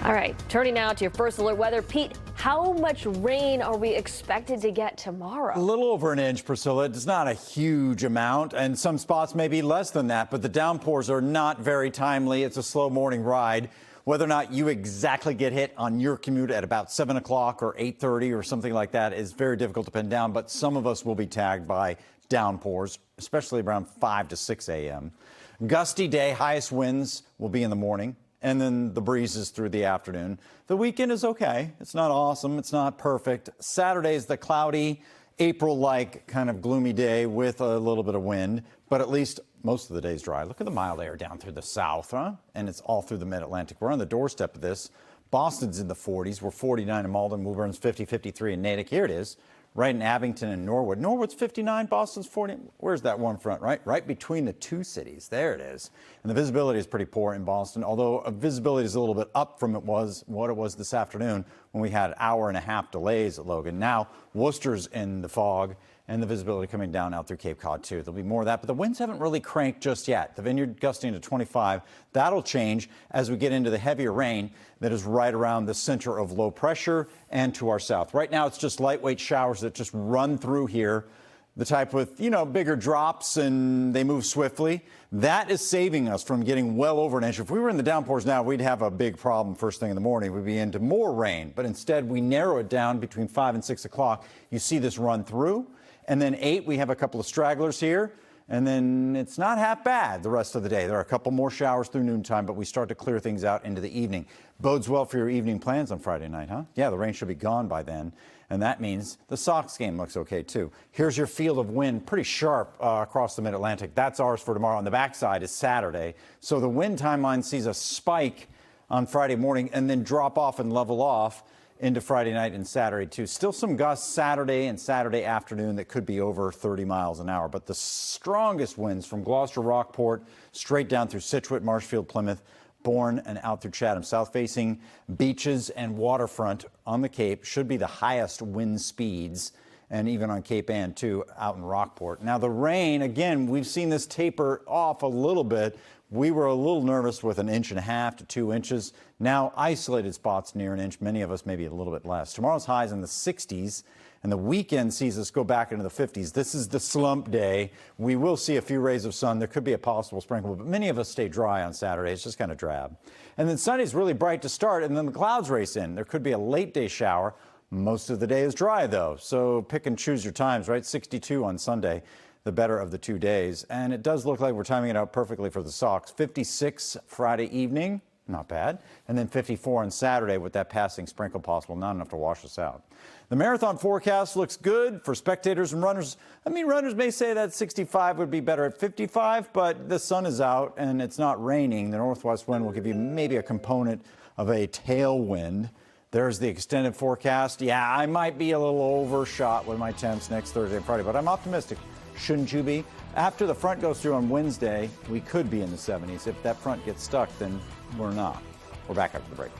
All right, turning now to your first alert weather. Pete, how much rain are we expected to get tomorrow? A little over an inch, Priscilla. It's not a huge amount, and some spots may be less than that, but the downpours are not very timely. It's a slow morning ride. Whether or not you exactly get hit on your commute at about 7 o'clock or 8:30 or something like that is very difficult to pin down, but some of us will be tagged by downpours, especially around 5 to 6 a.m. Gusty day, highest winds will be in the morning, and then the breezes through the afternoon. The weekend is okay. It's not awesome. It's not perfect. Saturday is the cloudy, April-like kind of gloomy day with a little bit of wind, but at least most of the day's dry. Look at the mild air down through the south, huh? And it's all through the mid-Atlantic. We're on the doorstep of this. Boston's in the 40s. We're 49 in Malden. Woburn's 50, 53 in Natick. Here it is, right in Abington and Norwood. Norwood's 59, Boston's 40. Where's that warm front, right? Right between the two cities. There it is. And the visibility is pretty poor in Boston, although visibility is a little bit up from what it was this afternoon when we had hour-and-a-half delays at Logan. Now, Worcester's in the fog, and the visibility coming down out through Cape Cod, too. There'll be more of that, but the winds haven't really cranked just yet. The Vineyard gusting to 25. That'll change as we get into the heavier rain that is right around the center of low pressure and to our south. Right now, it's just lightweight showers that just run through here, the type with, you know, bigger drops, and they move swiftly. That is saving us from getting well over an inch. If we were in the downpours now, we'd have a big problem first thing in the morning. We'd be into more rain, but instead we narrow it down between 5 and 6 o'clock. You see this run through. And then 8, we have a couple of stragglers here. And then it's not half bad the rest of the day. There are a couple more showers through noontime, but we start to clear things out into the evening. Bodes well for your evening plans on Friday night, huh? Yeah, the rain should be gone by then. And that means the Sox game looks okay, too. Here's your field of wind, pretty sharp across the mid-Atlantic. That's ours for tomorrow. On the backside is Saturday. So the wind timeline sees a spike on Friday morning and then drop off and level off into Friday night and Saturday, too. Still some gusts Saturday and Saturday afternoon that could be over 30 miles an hour. But the strongest winds from Gloucester, Rockport, straight down through Scituate, Marshfield, Plymouth, Bourne, and out through Chatham. South-facing beaches and waterfront on the Cape should be the highest wind speeds, and even on Cape Ann, too, out in Rockport. Now, the rain, again, we've seen this taper off a little bit. We were a little nervous with 1.5 inches to 2 inches. Now, isolated spots near an inch, many of us maybe a little bit less. Tomorrow's highs in the 60s, and the weekend sees us go back into the 50s. This is the slump day. We will see a few rays of sun. There could be a possible sprinkle, but many of us stay dry on Saturday. It's just kind of drab. And then Sunday's really bright to start, and then the clouds race in. There could be a late day shower. Most of the day is dry, though, so pick and choose your times, right? 62 on Sunday, the better of the 2 days. And it does look like we're timing it out perfectly for the Sox. 56 Friday evening, not bad. And then 54 on Saturday with that passing sprinkle possible, not enough to wash us out. The marathon forecast looks good for spectators and runners. I mean, runners may say that 65 would be better at 55, but the sun is out and it's not raining. The northwest wind will give you maybe a component of a tailwind. There's the extended forecast. Yeah, I might be a little overshot with my temps next Thursday and Friday, but I'm optimistic. Shouldn't you be? After the front goes through on Wednesday, we could be in the 70s. If that front gets stuck, then we're not. We're back after the break.